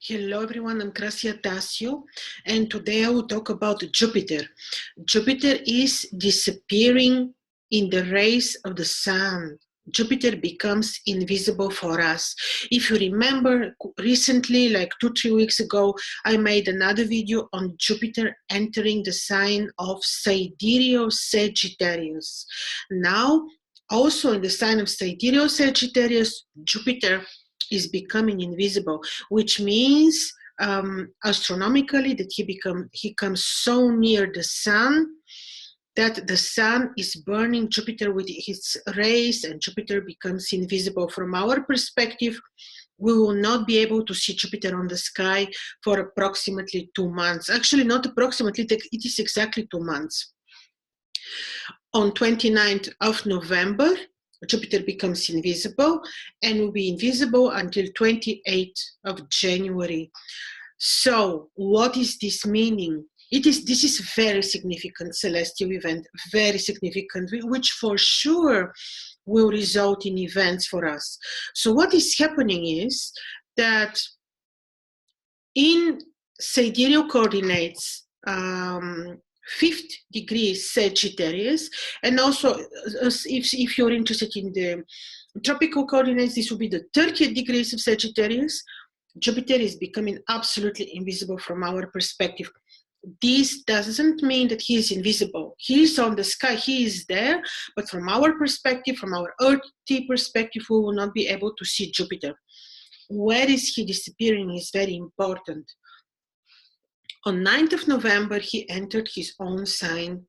Hello everyone, I'm Gracia Tasio, and today I will talk about Jupiter. Jupiter is disappearing in the rays of the sun. Jupiter becomes invisible for us. If you remember, recently, like 2-3 weeks ago, I made another video on Jupiter entering the sign of Sidereal Sagittarius. Now, also in the sign of Sidereal Sagittarius, Jupiter is becoming invisible, which means astronomically that he comes so near the sun that the sun is burning Jupiter with its rays, and Jupiter becomes invisible. From our perspective, we will not be able to see Jupiter on the sky for approximately 2 months. Actually, not approximately, it is exactly 2 months. On 29th of November, Jupiter becomes invisible and will be invisible until 28th of January. So what is this meaning? This is very significant celestial event, very significant, which for sure will result in events for us. So what is happening is that in sidereal coordinates, 5th degree Sagittarius, and also if you're interested in the tropical coordinates, this will be the 30th degrees of Sagittarius. Jupiter is becoming absolutely invisible from our perspective. This doesn't mean that he is invisible. He is on the sky, he is there, but from our perspective, from our earthly perspective, we will not be able to see Jupiter. Where is he disappearing is very important. On 9th of November, he entered his own sign,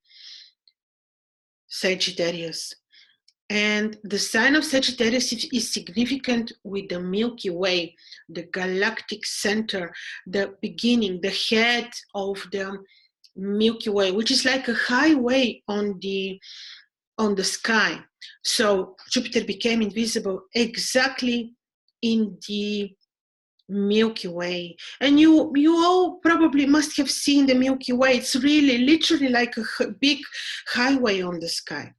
Sagittarius. And the sign of Sagittarius is significant with the Milky Way, the galactic center, the beginning, the head of the Milky Way, which is like a highway on the sky. So Jupiter became invisible exactly in the Milky Way. And you all probably must have seen the Milky Way. It's really literally like a big highway on the sky.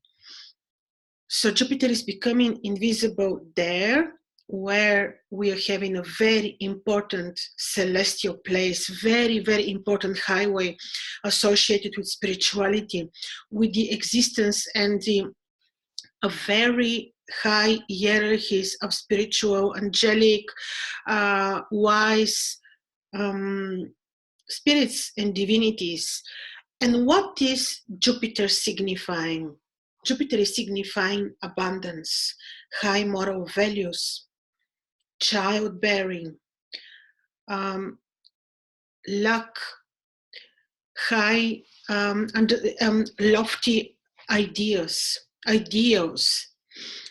So Jupiter is becoming invisible there, where we are having a very important celestial place, very, very important highway associated with spirituality, with the existence and a very high hierarchies of spiritual, angelic, wise spirits and divinities. And what is Jupiter signifying? Jupiter is signifying abundance, high moral values, childbearing, luck, high and lofty ideals.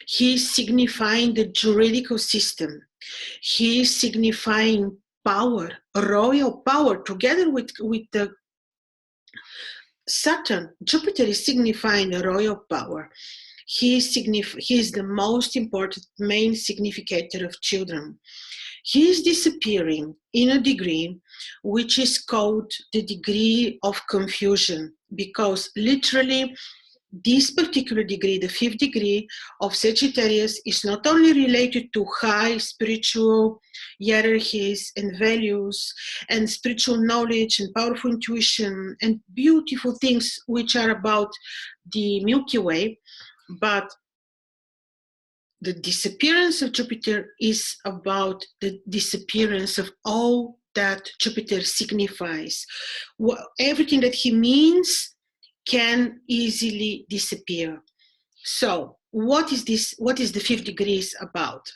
He is signifying the juridical system. He is signifying power, royal power, together with the Saturn. Jupiter is signifying a royal power. He is the most important main significator of children. He is disappearing in a degree which is called the degree of confusion, because literally this particular degree, the 5th degree of Sagittarius, is not only related to high spiritual hierarchies and values and spiritual knowledge and powerful intuition and beautiful things which are about the Milky Way, but the disappearance of Jupiter is about the disappearance of all that Jupiter signifies. Everything that he means can easily disappear. So what is this? What is the 5th degrees about?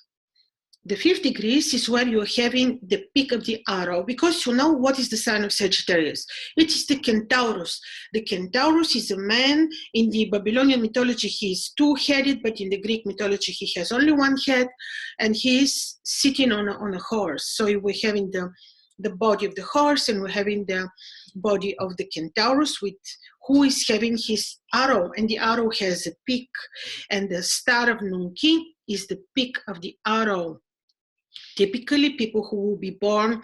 The 5th degrees is where you're having the peak of the arrow, because you know what is the sign of Sagittarius. It is the Centaurus. The Centaurus is a man. In the Babylonian mythology, he is two-headed, but in the Greek mythology, he has only one head, and he is sitting on a horse. So we're having the body of the horse, and we're having the body of the Centaurus, with who is having his arrow, and the arrow has a peak, and the star of Nunki is the peak of the arrow. Typically, people who will be born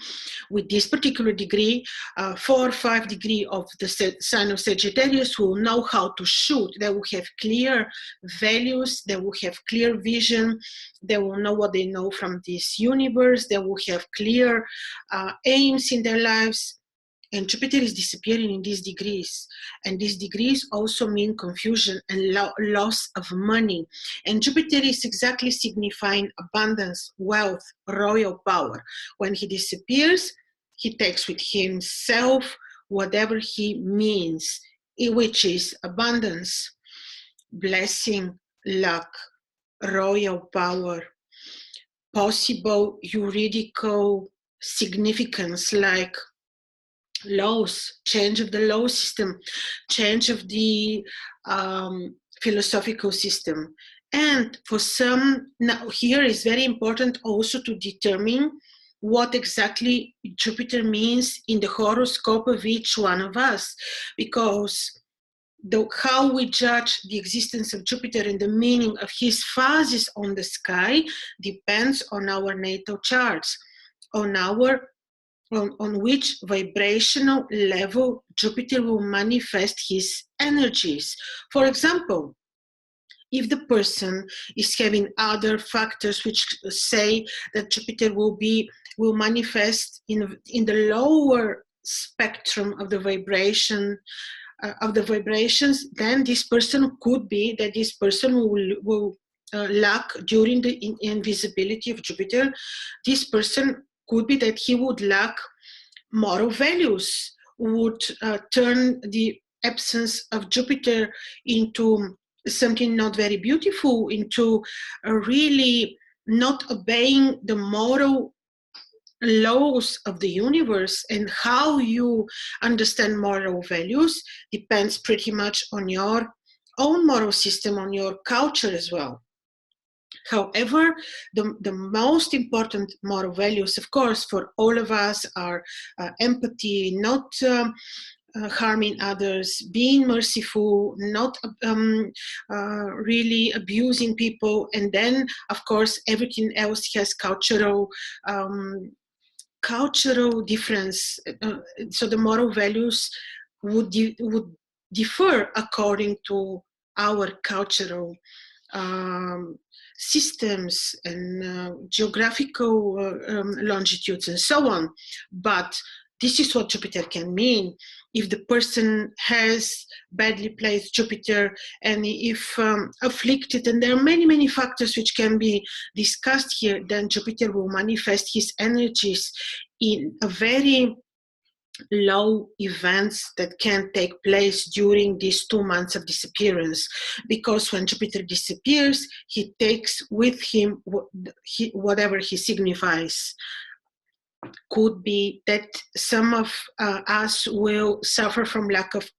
with this particular degree, 4 or 5 degree of the sign of Sagittarius, will know how to shoot. They will have clear values. They will have clear vision. They will know what they know from this universe. They will have clear aims in their lives. And Jupiter is disappearing in these degrees. And these degrees also mean confusion and loss of money. And Jupiter is exactly signifying abundance, wealth, royal power. When he disappears, he takes with himself whatever he means, which is abundance, blessing, luck, royal power, possible juridical significance like laws, change of the law system, change of the philosophical system. And for some, now here is very important also to determine what exactly Jupiter means in the horoscope of each one of us, because how we judge the existence of Jupiter and the meaning of his phases on the sky depends on our natal charts, on which vibrational level Jupiter will manifest his energies. For example, if the person is having other factors which say that Jupiter will manifest in the lower spectrum of the vibration of the vibrations, then this person could be that this person will lack during the invisibility of Jupiter. This person could be that he would lack moral values, would turn the absence of Jupiter into something not very beautiful, into really not obeying the moral laws of the universe. And how you understand moral values depends pretty much on your own moral system, on your culture as well. However, the most important moral values, of course, for all of us are empathy, not harming others, being merciful, not really abusing people, and then, of course, everything else has cultural difference. So the moral values would differ according to our cultural systems and geographical longitudes and so on. But this is what Jupiter can mean. If the person has badly placed Jupiter and if afflicted, and there are many, many factors which can be discussed here, then Jupiter will manifest his energies in a very low events that can take place during these 2 months of disappearance, because when Jupiter disappears, he takes with him whatever he signifies. Could be that some of us will suffer from lack of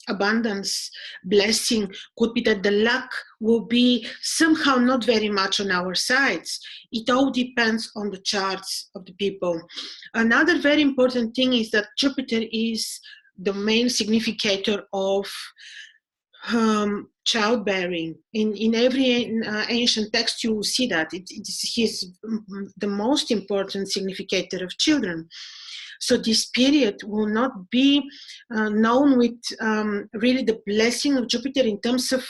abundance, blessing. Could be that the luck will be somehow not very much on our sides. It all depends on the charts of the people. Another very important thing is that Jupiter is the main significator of childbearing. In every ancient text you will see that. He's the most important significator of children. So this period will not be known with really the blessing of Jupiter in terms of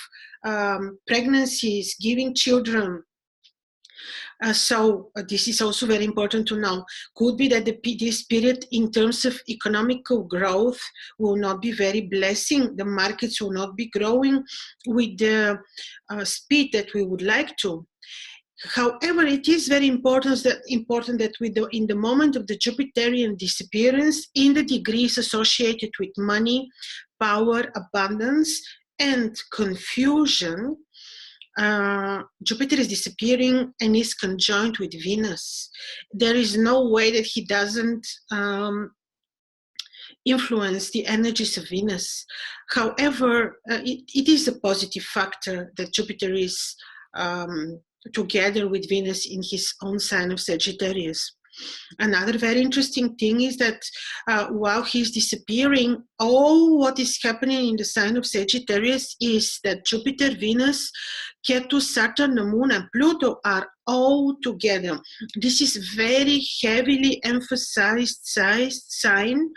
pregnancies, giving children. So this is also very important to know. Could be that this period in terms of economical growth will not be very blessing. The markets will not be growing with the speed that we would like to. However, it is very important that in the moment of the Jupiterian disappearance, in the degrees associated with money, power, abundance, and confusion, Jupiter is disappearing and is conjoined with Venus. There is no way that he doesn't influence the energies of Venus. However, it is a positive factor that Jupiter is together with Venus in his own sign of Sagittarius. Another very interesting thing is that while he's disappearing, all what is happening in the sign of Sagittarius is that Jupiter, Venus Ketu, Saturn, the Moon, and Pluto are all together. This is very heavily emphasized sign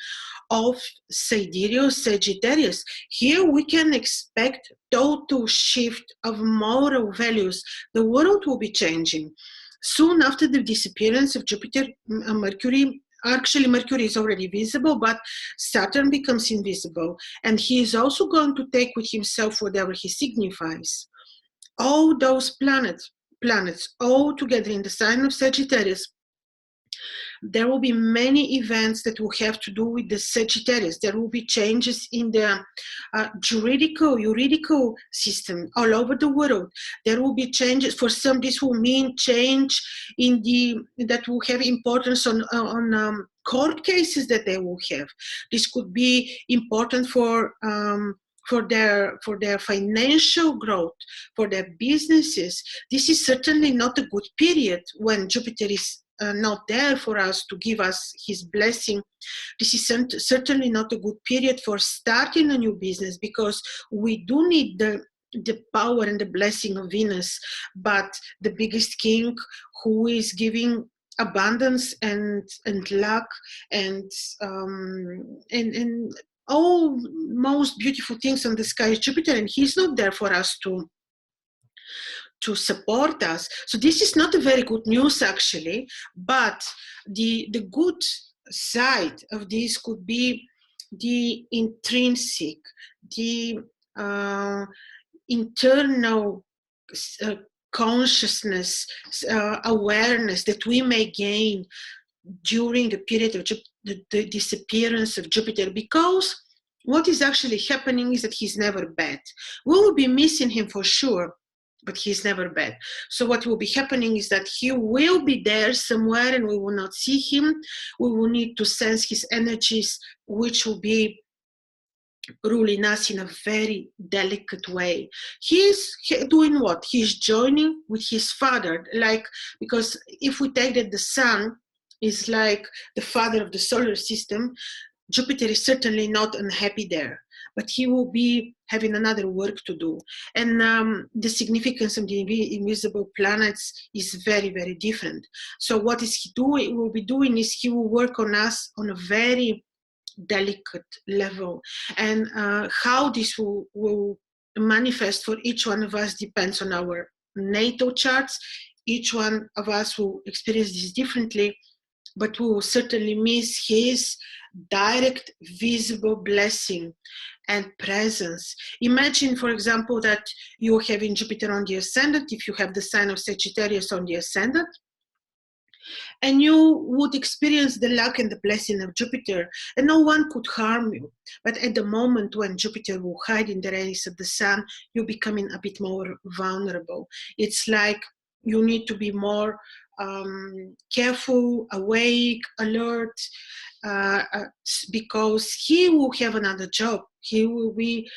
of Sidereal Sagittarius. Here we can expect total shift of moral values. The world will be changing. Soon after the disappearance of Jupiter, Mercury, actually Mercury is already visible, but Saturn becomes invisible. And he is also going to take with himself whatever he signifies. All those planets all together in the sign of Sagittarius, there will be many events that will have to do with the Sagittarius. There will be changes in the juridical system all over the world. There will be changes. For some, this will mean change in that will have importance on court cases that they will have. This could be important for their financial growth, for their businesses. This is certainly not a good period when Jupiter is not there for us to give us his blessing. This is certainly not a good period for starting a new business, because we do need the power and the blessing of Venus, but the biggest king who is giving abundance and luck and all most beautiful things on the sky is Jupiter, and he's not there for us to support us. So this is not a very good news actually, but the good side of this could be the intrinsic, the internal consciousness, awareness that we may gain during the period of the disappearance of Jupiter, because what is actually happening is that he's never bad. We will be missing him for sure, but he's never bad. So what will be happening is that he will be there somewhere and we will not see him. We will need to sense his energies, which will be ruling us in a very delicate way. He's doing what? He's joining with his father, because if we take that the sun is like the father of the solar system, Jupiter is certainly not unhappy there, but he will be having another work to do. And the significance of the invisible planets is very, very different. So what is he doing? Will be doing is he will work on us on a very delicate level. And how this will manifest for each one of us depends on our natal charts. Each one of us will experience this differently, but we will certainly miss his direct, visible blessing and presence. Imagine, for example, that you have in Jupiter on the ascendant, if you have the sign of Sagittarius on the ascendant, and you would experience the luck and the blessing of Jupiter, and no one could harm you. But at the moment when Jupiter will hide in the rays of the sun, you're becoming a bit more vulnerable. It's like you need to be more careful, awake, alert, because he will have another job. He will be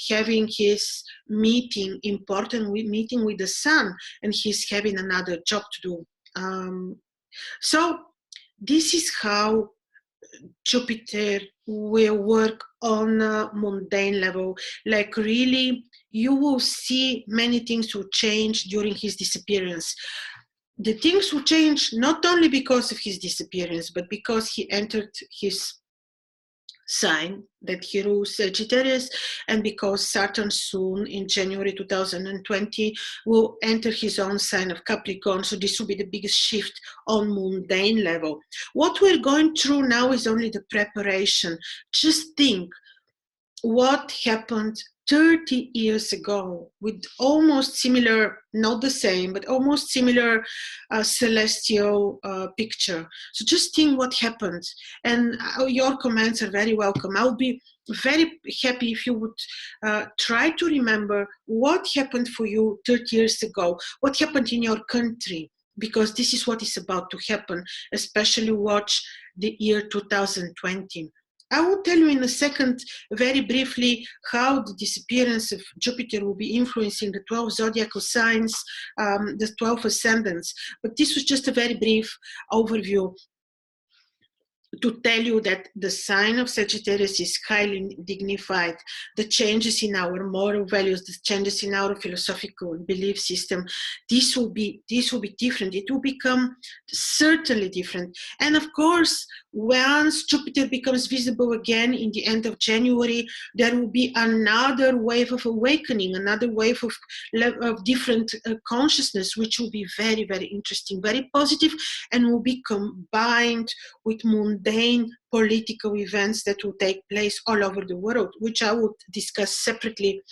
having his important meeting with the sun, and he's having another job to do. So this is how Jupiter will work on a mundane level. Like really, you will see many things will change during his disappearance. The things will change not only because of his disappearance, but because he entered his sign that he rules Sagittarius, and because Saturn soon in January 2020 will enter his own sign of Capricorn. So this will be the biggest shift on mundane level. What we're going through now is only the preparation. Just think what happened 30 years ago with almost similar, not the same, but almost similar celestial picture. So just think what happened. And your comments are very welcome. I'll be very happy if you would try to remember what happened for you 30 years ago, what happened in your country, because this is what is about to happen, especially watch the year 2020. I will tell you in a second, very briefly, how the disappearance of Jupiter will be influencing the 12 zodiacal signs, the 12 ascendants. But this was just a very brief overview. to tell you that the sign of Sagittarius is highly dignified. The changes in our moral values, the changes in our philosophical belief system, this will be different. It will become certainly different. And of course, once Jupiter becomes visible again in the end of January, there will be another wave of awakening, another wave of different consciousness, which will be very, very interesting, very positive, and will be combined with mundane political events that will take place all over the world, which I would discuss separately,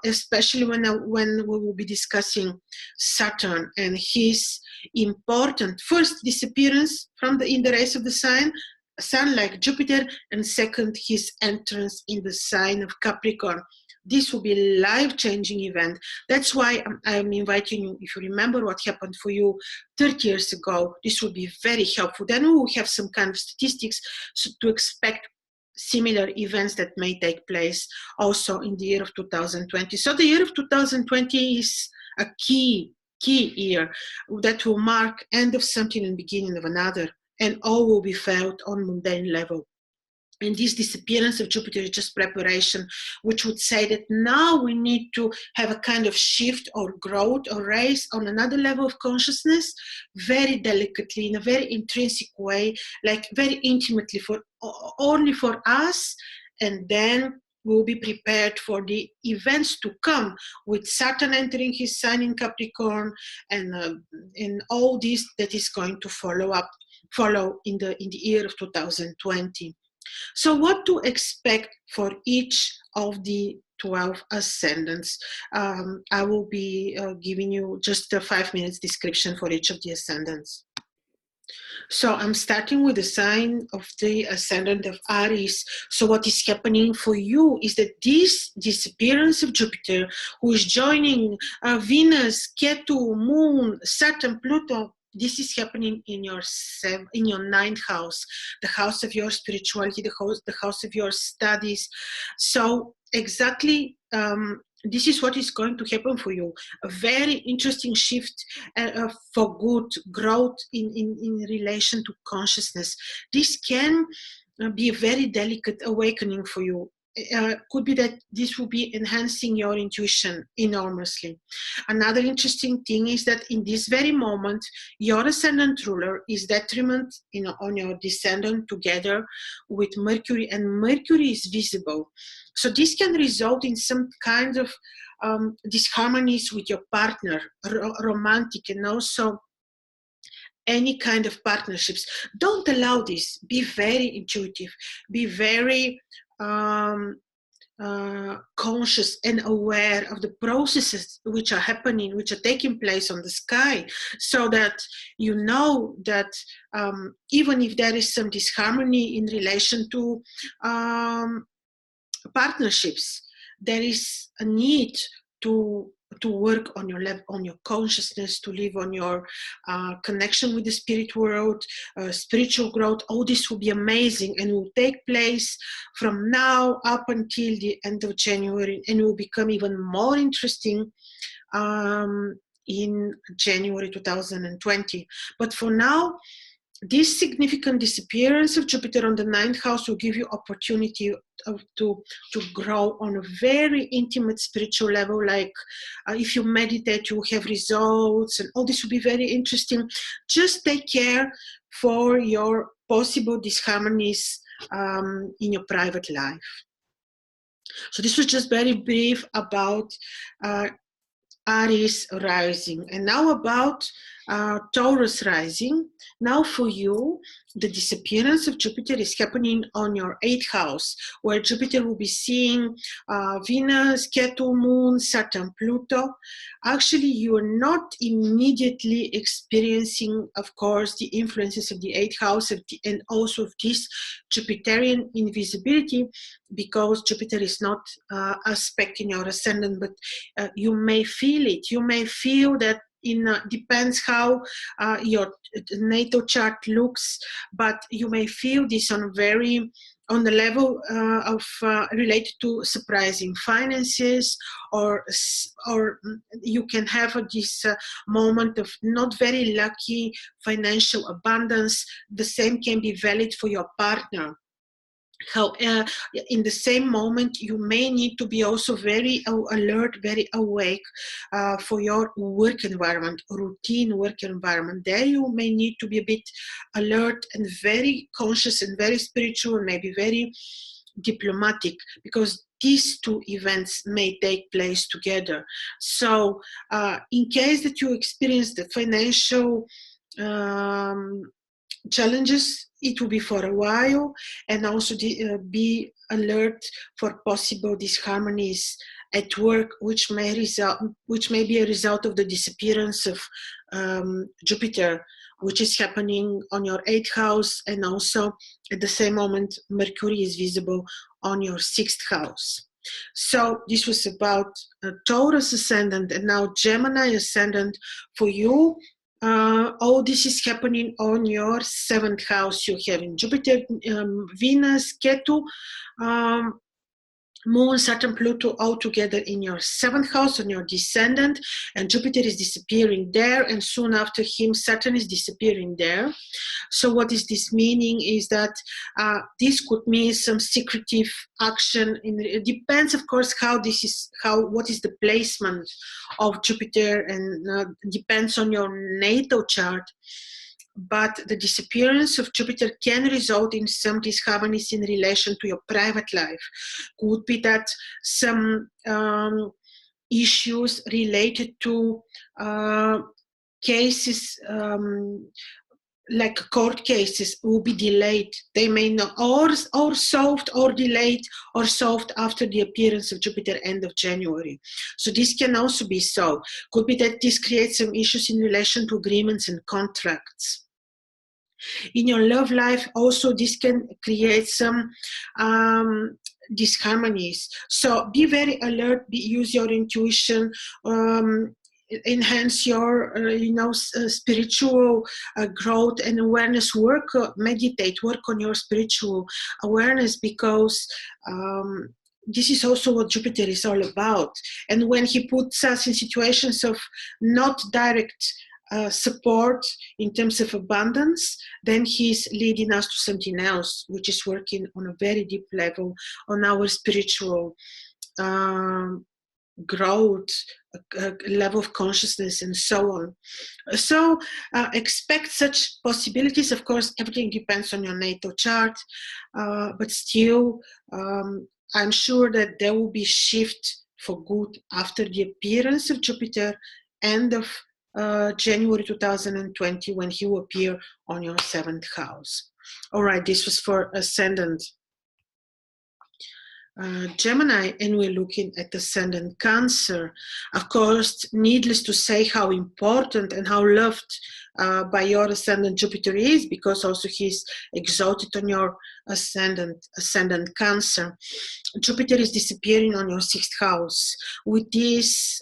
especially when we will be discussing Saturn and his important first disappearance in the race of the sign, like Jupiter, and second, his entrance in the sign of Capricorn. This will be a life-changing event. That's why I'm inviting you, if you remember what happened for you 30 years ago, this will be very helpful. Then we will have some kind of statistics to expect similar events that may take place also in the year of 2020. So the year of 2020 is a key year that will mark end of something and beginning of another, and all will be felt on mundane level. And this disappearance of Jupiter is just preparation, which would say that now we need to have a kind of shift or growth or raise on another level of consciousness, very delicately, in a very intrinsic way, like very intimately, only for us. And then we'll be prepared for the events to come, with Saturn entering his sign in Capricorn, and all this that is going to follow in the year of 2020. So what to expect for each of the 12 ascendants? I will be giving you just a 5 minutes description for each of the ascendants. So I'm starting with the sign of the ascendant of Aries. So what is happening for you is that this disappearance of Jupiter, who is joining Venus, Ketu, Moon, Saturn, Pluto, this is happening in your ninth house, the house of your spirituality, the house of your studies. So exactly, this is what is going to happen for you. A very interesting shift for good growth in relation to consciousness. This can be a very delicate awakening for you. Could be that this will be enhancing your intuition enormously. Another interesting thing is that in this very moment, your ascendant ruler is detriment on your descendant together with Mercury, and Mercury is visible. So this can result in some kind of disharmonies with your partner, romantic, and also any kind of partnerships. Don't allow this. Be very intuitive. Be very conscious and aware of the processes which are happening, which are taking place on the sky, so that you know that even if there is some disharmony in relation to partnerships, there is a need to work on your consciousness, to live on your connection with the spirit world, spiritual growth. All this will be amazing and will take place from now up until the end of January, and will become even more interesting in January 2020. But for now, this significant disappearance of Jupiter on the ninth house will give you opportunity to grow on a very intimate spiritual level. Like if you meditate, you will have results, and all this will be very interesting. Just take care for your possible disharmonies in your private life. So this was just very brief about Aries rising. And now about Taurus rising. Now for you, the disappearance of Jupiter is happening on your 8th house, where Jupiter will be seeing Venus, Ketu, Moon, Saturn, Pluto. Actually, you are not immediately experiencing, of course, the influences of the 8th house and also of this Jupiterian invisibility, because Jupiter is not aspecting your ascendant, but you may feel it. You may feel that depends how your natal chart looks, but you may feel this on a very on the level of related to surprising finances, or you can have this moment of not very lucky financial abundance. The same can be valid for your partner. How in the same moment you may need to be also very alert, very awake for your work environment, routine work environment. There you may need to be a bit alert and very conscious and very spiritual, maybe very diplomatic, because these two events may take place together. So in case that you experience the financial challenges, it will be for a while, and also be alert for possible disharmonies at work, which may be a result of the disappearance of Jupiter, which is happening on your 8th house, and also at the same moment Mercury is visible on your 6th house. So this was about Taurus ascendant, and now Gemini ascendant for you. All this is happening on your 7th house. You have in Jupiter, Venus, Ketu, Moon, Saturn, Pluto, all together in your 7th house, on your descendant, and Jupiter is disappearing there, and soon after him Saturn is disappearing there. So what is this meaning is that this could mean some secretive action. It depends, of course, what is the placement of Jupiter, and depends on your natal chart. But the disappearance of Jupiter can result in some disharmonies in relation to your private life. Could be that some issues related to cases, like court cases, will be delayed. They may not, or solved, or delayed, or solved after the appearance of Jupiter end of January. So this can also be so. Could be that this creates some issues in relation to agreements and contracts. In your love life, also this can create some disharmonies. So be very alert, use your intuition, enhance your spiritual growth and awareness. Meditate, work on your spiritual awareness, because this is also what Jupiter is all about. And when he puts us in situations of not direct support in terms of abundance, then he's leading us to something else, which is working on a very deep level on our spiritual growth, level of consciousness, and so on. So expect such possibilities. Of course, everything depends on your natal chart, but still I'm sure that there will be shift for good after the appearance of Jupiter, end of January 2020, when he will appear on your 7th house. All right, this was for ascendant Gemini, and we're looking at ascendant Cancer. Of course, needless to say how important and how loved by your ascendant Jupiter is, because also he's exalted on your ascendant Cancer. Jupiter is disappearing on your 6th house. With this,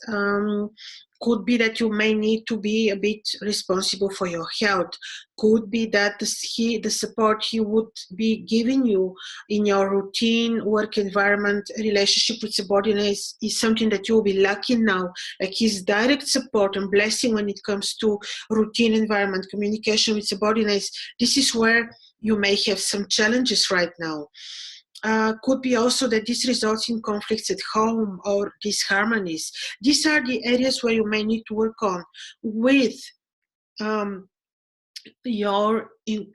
could be that you may need to be a bit responsible for your health. Could be that the support he would be giving you in your routine work environment, relationship with subordinates, is something that you will be lacking now. Like his direct support and blessing when it comes to routine environment, communication with subordinates, this is where you may have some challenges right now. Could be also that this results in conflicts at home or disharmonies. These are the areas where you may need to work on with your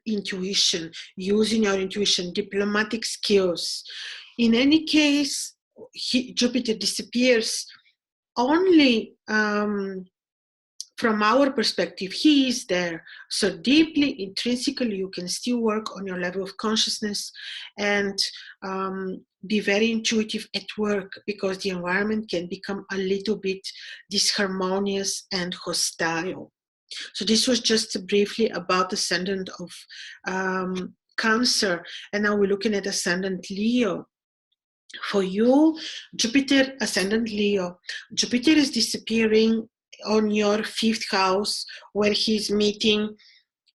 intuition, using your intuition, diplomatic skills. In any case, Jupiter disappears only from our perspective. He is there. So deeply, intrinsically, you can still work on your level of consciousness and be very intuitive at work, because the environment can become a little bit disharmonious and hostile. So this was just briefly about ascendant of Cancer. And now we're looking at ascendant Leo. For you, Jupiter, ascendant Leo, Jupiter is disappearing on your 5th house, where he's meeting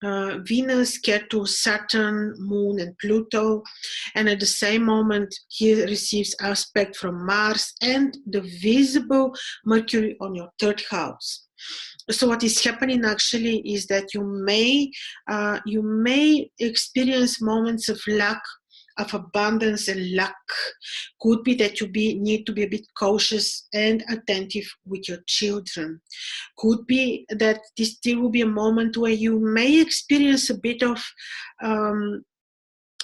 Venus, Ketu, Saturn, Moon, and Pluto. And at the same moment, he receives aspect from Mars and the visible Mercury on your third house. So what is happening actually is that you may experience moments of luck, of abundance and luck. Could be that you need to be a bit cautious and attentive with your children. Could be that there will be a moment where you may experience a bit of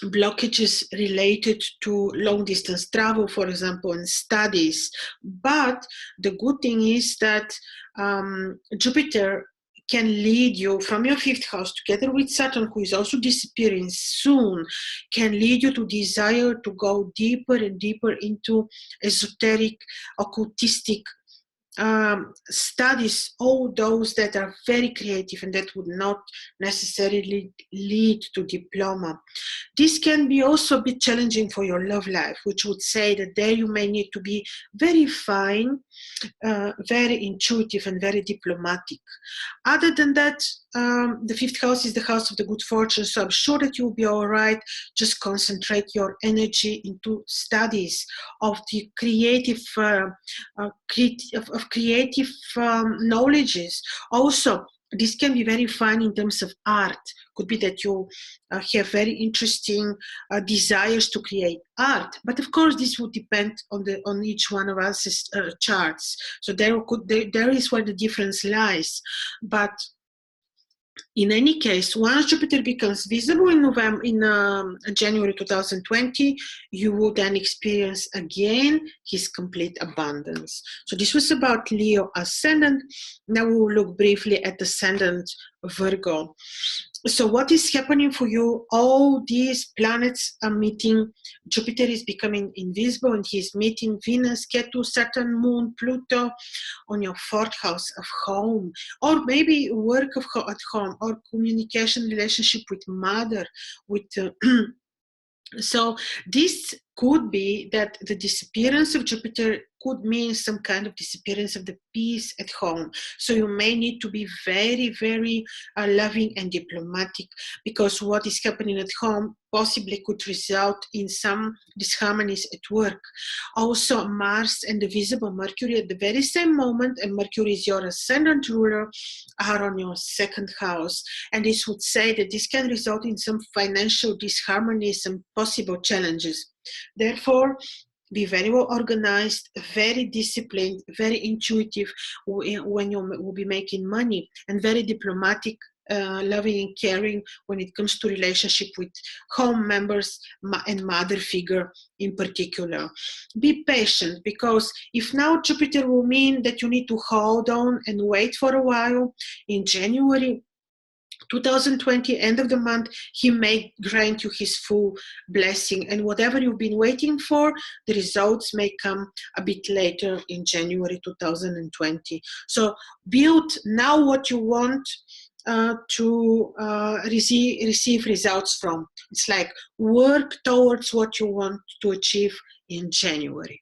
blockages related to long distance travel, for example, and studies. But the good thing is that Jupiter can lead you from your fifth house together with Saturn, who is also disappearing soon, can lead you to desire to go deeper and deeper into esoteric, occultistic studies, all those that are very creative and that would not necessarily lead to diploma. This can be also a bit challenging for your love life, which would say that there you may need to be very fine, very intuitive and very diplomatic. Other than that, the fifth house is the house of the good fortune, so I'm sure that you'll be all right. Just concentrate your energy into studies of the creative knowledges. Also, this can be very fun in terms of art. Could be that you have very interesting desires to create art, but of course this would depend on each one of us charts. So there is where the difference lies. But in any case, once Jupiter becomes visible in January 2020, you will then experience again his complete abundance. So this was about Leo ascendant. Now we will look briefly at ascendant Virgo. So what is happening for you? All these planets are meeting. Jupiter is becoming invisible and he's meeting Venus, Ketu, Saturn, Moon, Pluto on your fourth house of home, or maybe work at home, or communication relationship with mother, with so this could be that the disappearance of Jupiter could mean some kind of disappearance of the peace at home. So you may need to be very, very loving and diplomatic, because what is happening at home possibly could result in some disharmonies at work. Also, Mars and the visible Mercury at the very same moment, and Mercury is your ascendant ruler, are on your second house. And this would say that this can result in some financial disharmonies and possible challenges. Therefore, be very well organized, very disciplined, very intuitive when you will be making money, and very diplomatic, loving and caring when it comes to relationship with home members and mother figure in particular. Be patient, because if now Jupiter will mean that you need to hold on and wait for a while, in January 2020, end of the month, he may grant you his full blessing. And whatever you've been waiting for, the results may come a bit later in January 2020. So build now what you want to receive results from. It's like work towards what you want to achieve in January.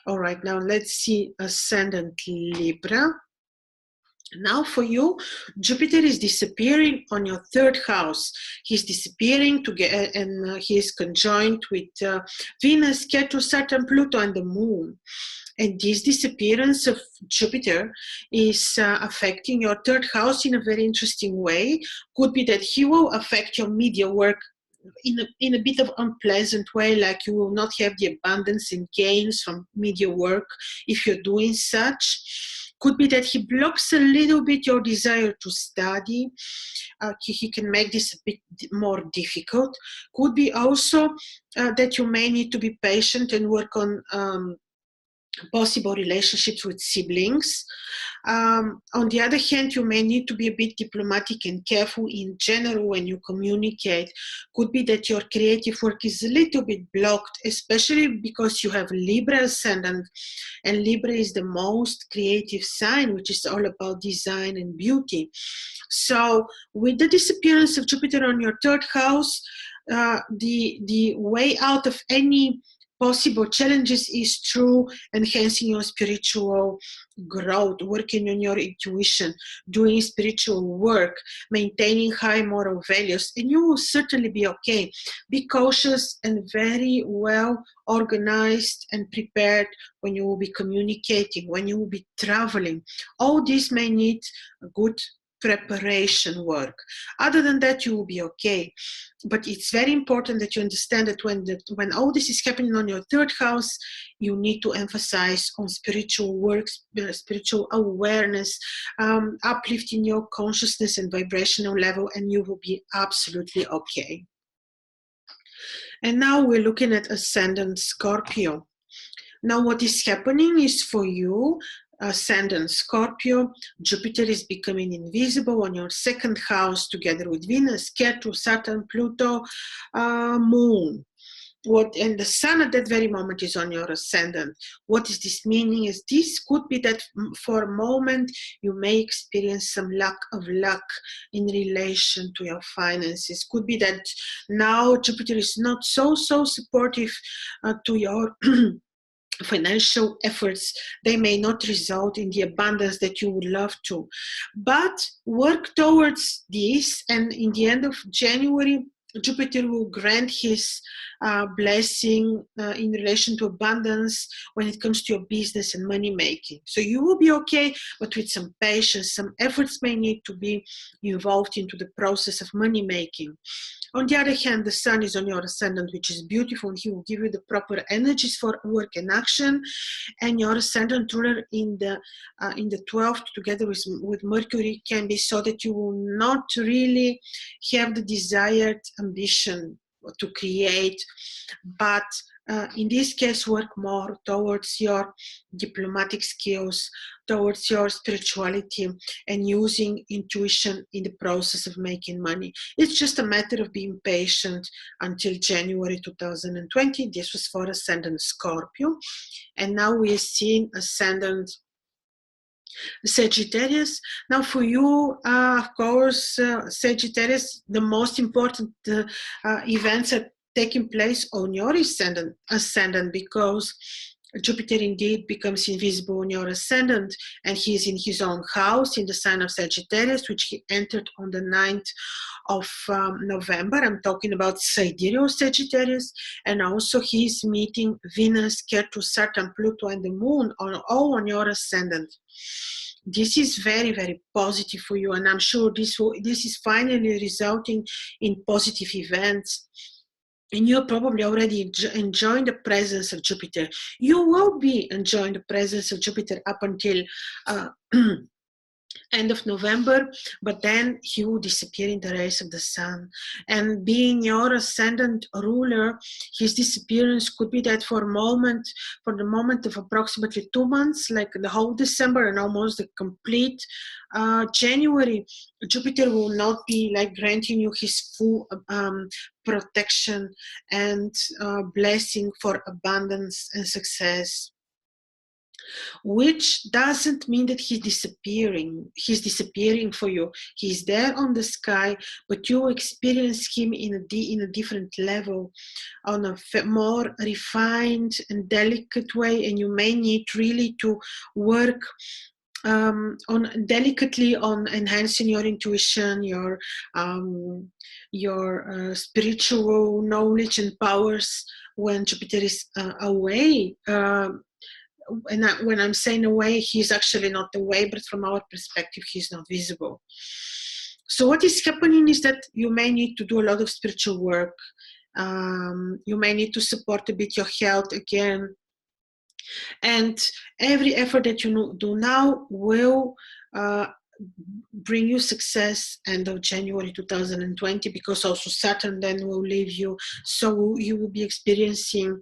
All right, now let's see ascendant Libra. Now for you, Jupiter is disappearing on your third house. He's disappearing and he is conjoined with Venus, Ketu, Saturn, Pluto, and the Moon. And this disappearance of Jupiter is affecting your third house in a very interesting way. Could be that he will affect your media work in a bit of unpleasant way, like you will not have the abundance and gains from media work if you're doing such. Could be that he blocks a little bit your desire to study. He can make this a bit more difficult. Could be also that you may need to be patient and work on possible relationships with siblings. On the other hand, you may need to be a bit diplomatic and careful in general when you communicate. Could be that your creative work is a little bit blocked, especially because you have Libra ascendant, and Libra is the most creative sign, which is all about design and beauty. So with the disappearance of Jupiter on your third house, the way out of any possible challenges is through enhancing your spiritual growth, working on your intuition, doing spiritual work, maintaining high moral values, and you will certainly be okay. Be cautious and very well organized and prepared when you will be communicating, when you will be traveling. All this may need a good preparation work. Other than that, you will be okay. But it's very important that you understand that when all this is happening on your third house, you need to emphasize on spiritual work, spiritual awareness, uplifting your consciousness and vibrational level, and you will be absolutely okay. And now we're looking at Ascendant Scorpio. Now what is happening is for you, Ascendant Scorpio, Jupiter is becoming invisible on your second house together with Venus, Ketu, Saturn, Pluto, Moon. And the Sun at that very moment is on your ascendant. What is this meaning? Is this could be that for a moment you may experience some lack of luck in relation to your finances. Could be that now Jupiter is not so supportive to your financial efforts. They may not result in the abundance that you would love to, but work towards this, and in the end of January Jupiter will grant his blessing in relation to abundance when it comes to your business and money making. So you will be okay, but with some patience. Some efforts may need to be involved into the process of money making. On the other hand, the Sun is on your ascendant, which is beautiful, and he will give you the proper energies for work and action. And your ascendant ruler in the 12th, together with Mercury, can be so that you will not really have the desired ambition to create, but in this case work more towards your diplomatic skills, towards your spirituality, and using intuition in the process of making money. It's just a matter of being patient until January 2020. This was for Ascendant Scorpio, and now we are seeing Ascendant Sagittarius. Now for you, of course, Sagittarius, the most important events are taking place on your ascendant, because Jupiter indeed becomes invisible on your ascendant, and he is in his own house in the sign of Sagittarius, which he entered on the 9th of November. I'm talking about sidereal Sagittarius, and also he's meeting Venus, Ketu, Saturn, Pluto, and the Moon all on your ascendant. This is very, very positive for you, and I'm sure this is finally resulting in positive events. And you're probably already enjoying the presence of Jupiter. You will be enjoying the presence of Jupiter up until end of November, but then he will disappear in the rays of the sun. And being your ascendant ruler, his disappearance could be that for the moment of approximately 2 months, like the whole December and almost the complete January, Jupiter will not be like granting you his full protection and blessing for abundance and success. Which doesn't mean that he's disappearing for you. He's there on the sky, but you experience him in a different level, on a more refined and delicate way, and you may need really to work delicately on enhancing your intuition, your spiritual knowledge and powers when Jupiter is away. And when I'm saying away, he's actually not away, but from our perspective, he's not visible. So what is happening is that you may need to do a lot of spiritual work. You may need to support a bit your health again. And every effort that you do now will bring you success end of January 2020, because also Saturn then will leave you. So you will be experiencing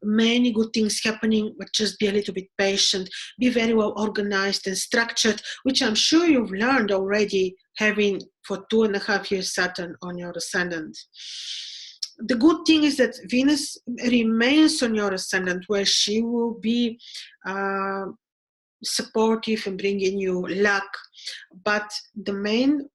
many good things happening, but just be a little bit patient, be very well organized and structured, which I'm sure you've learned already, having for 2.5 years Saturn on your ascendant. The good thing is that Venus remains on your ascendant, where she will be supportive and bringing you luck, but the main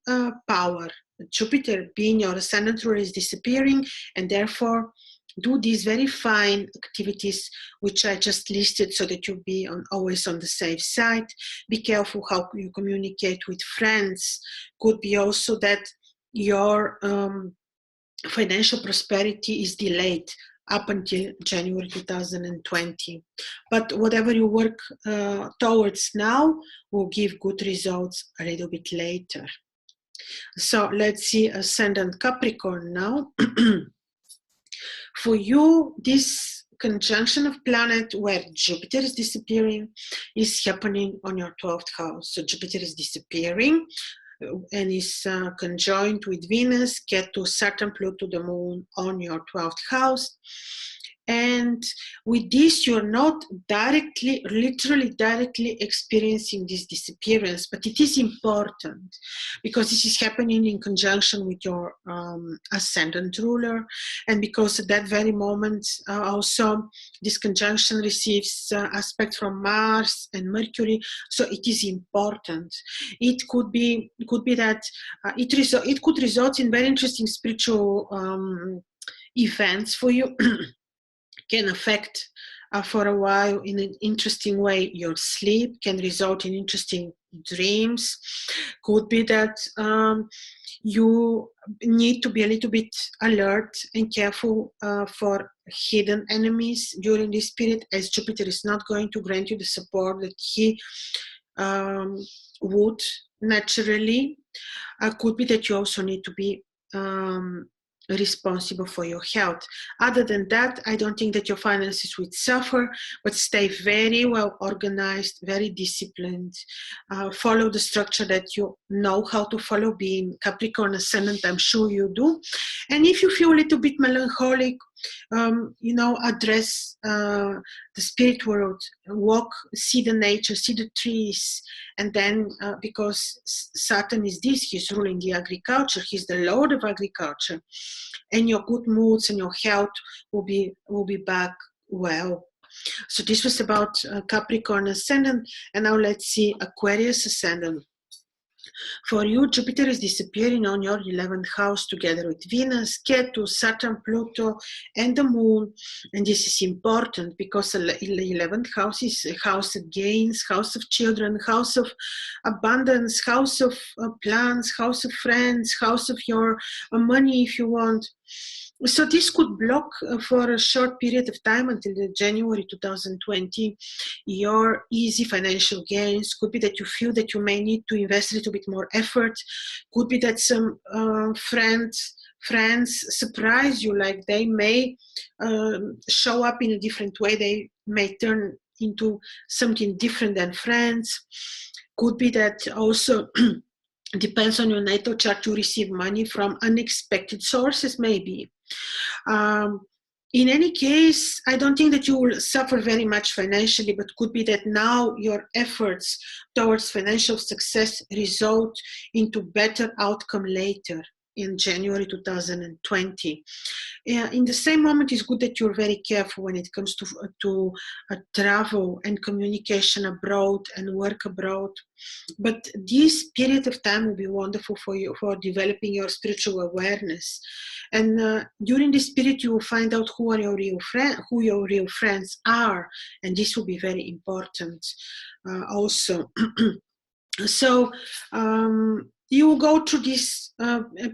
power, Jupiter being your ascendant ruler, is disappearing, and therefore do these very fine activities which I just listed, so that you'll be always on the safe side. Be careful how you communicate with friends. Could be also that your financial prosperity is delayed up until January 2020. But whatever you work towards now will give good results a little bit later. So let's see Ascendant Capricorn now. For you, this conjunction of planet where Jupiter is disappearing is happening on your 12th house. So Jupiter is disappearing and is conjoined with Venus, Ketu, Saturn, Pluto, the Moon on your 12th house. And with this, you're not directly, literally directly experiencing this disappearance, but it is important because this is happening in conjunction with your ascendant ruler, and because at that very moment also this conjunction receives aspect from Mars and Mercury, so it is important. It could be that it could result in very interesting spiritual events for you. Can affect for a while in an interesting way your sleep, can result in interesting dreams. Could be that you need to be a little bit alert and careful for hidden enemies during this period, as Jupiter is not going to grant you the support that he would naturally. Could be that you also need to be responsible for your health. Other than that, I don't think that your finances would suffer, but stay very well organized, very disciplined. Follow the structure that you know how to follow, being Capricorn Ascendant, I'm sure you do. And if you feel a little bit melancholic, address the spirit world, walk, see the nature, see the trees, and then because Saturn is this, he's ruling the agriculture, he's the Lord of agriculture, and your good moods and your health will be back well. So this was about Capricorn Ascendant, and now let's see Aquarius Ascendant. For you, Jupiter is disappearing on your 11th house together with Venus, Ketu, Saturn, Pluto, and the Moon. And this is important because the 11th house is a house of gains, house of children, house of abundance, house of plans, house of friends, house of your money if you want. So this could block for a short period of time until January 2020 your easy financial gains. Could be that you feel that you may need to invest a little bit more effort. Could be that some friends surprise you, like they may show up in a different way. They may turn into something different than friends. Could be that also depends on your natal chart to receive money from unexpected sources, maybe. In any case, I don't think that you will suffer very much financially, but could be that now your efforts towards financial success result into better outcome later in January 2020. In the same moment, it's good that you're very careful when it comes to travel and communication abroad and work abroad. But this period of time will be wonderful for you for developing your spiritual awareness. And during this period, you will find out who your real friends are, and this will be very important also. So you will go through this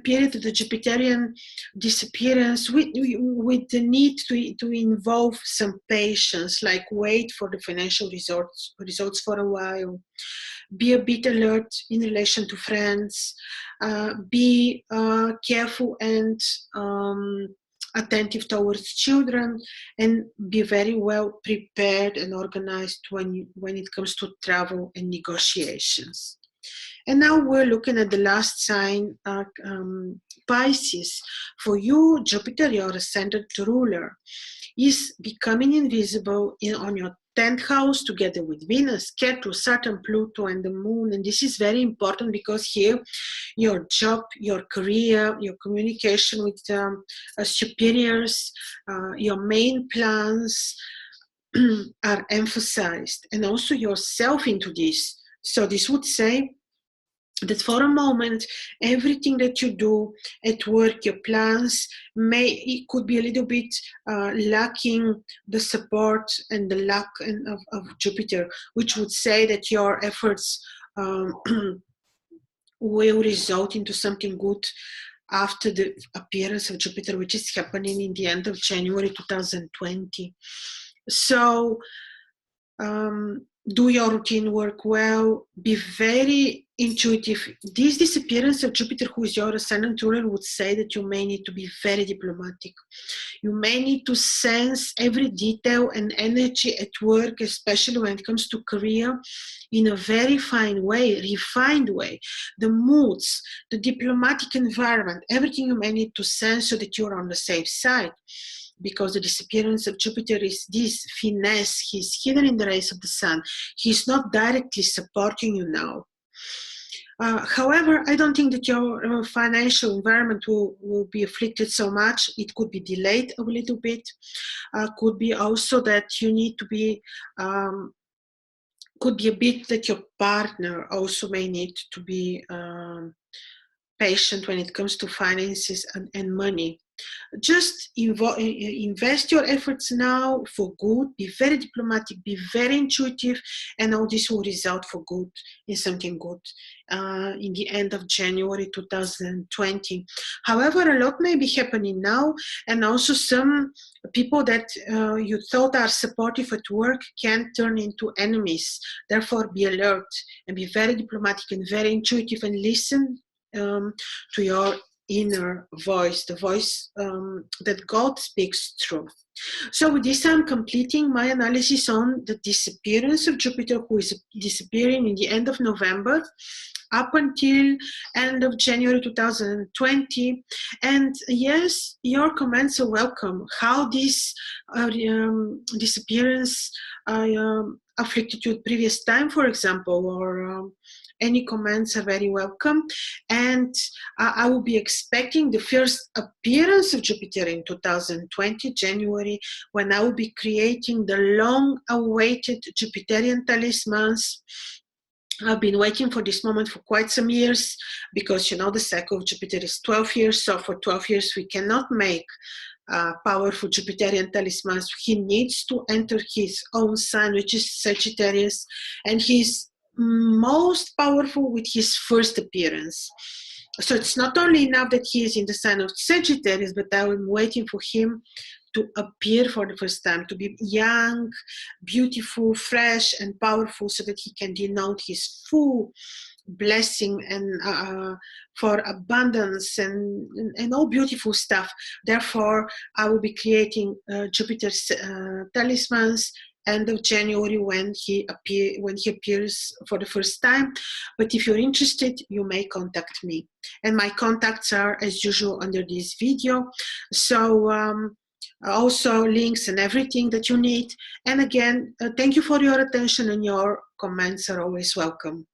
period of the Jupiterian disappearance with the need to involve some patience, like wait for the financial results for a while. Be a bit alert in relation to friends. Be careful and attentive towards children, and be very well prepared and organized when it comes to travel and negotiations. And now we're looking at the last sign, Pisces. For you, Jupiter, your ascendant ruler, is becoming invisible on your 10th house together with Venus, Ketu, Saturn, Pluto, and the Moon. And this is very important because here your job, your career, your communication with superiors, your main plans are emphasized, and also yourself into this. So this would say that for a moment, everything that you do at work, your plans, it could be a little bit lacking the support and the luck of Jupiter, which would say that your efforts will result into something good after the appearance of Jupiter, which is happening in the end of January 2020. So do your routine work well, be very intuitive. This disappearance of Jupiter, who is your ascendant ruler, would say that you may need to be very diplomatic. You may need to sense every detail and energy at work, especially when it comes to career, in a very fine way, refined way. The moods, the diplomatic environment, everything you may need to sense so that you're on the safe side. Because the disappearance of Jupiter is this finesse. He's hidden in the rays of the sun. He's not directly supporting you now. However, I don't think that your financial environment will be afflicted so much. It could be delayed a little bit. Could be also that you need to be, could be a bit that your partner also may need to be patient when it comes to finances and money. Just invest your efforts now for good, be very diplomatic, be very intuitive, and all this will result for good in something good in the end of January 2020. However, a lot may be happening now, and also some people that you thought are supportive at work can turn into enemies. Therefore, be alert and be very diplomatic and very intuitive, and listen to your inner voice, the voice that God speaks through. So with this, I'm completing my analysis on the disappearance of Jupiter, who is disappearing in the end of November up until end of January 2020. And yes, your comments are welcome. How this disappearance afflicted you at previous time, for example, or any comments are very welcome. And I will be expecting the first appearance of Jupiter in 2020, January, when I will be creating the long-awaited Jupiterian talismans. I've been waiting for this moment for quite some years, because, you know, the cycle of Jupiter is 12 years. So for 12 years, we cannot make powerful Jupiterian talismans. He needs to enter his own sign, which is Sagittarius, and he's most powerful with his first appearance. So it's not only enough that he is in the sign of Sagittarius, but I'm waiting for him to appear for the first time, to be young, beautiful, fresh, and powerful, so that he can denote his full blessing and for abundance and all beautiful stuff. Therefore, I will be creating Jupiter's talismans end of January when he appears for the first time. But if you're interested, you may contact me, and my contacts are as usual under this video. So also links and everything that you need. And again, thank you for your attention, and your comments are always welcome.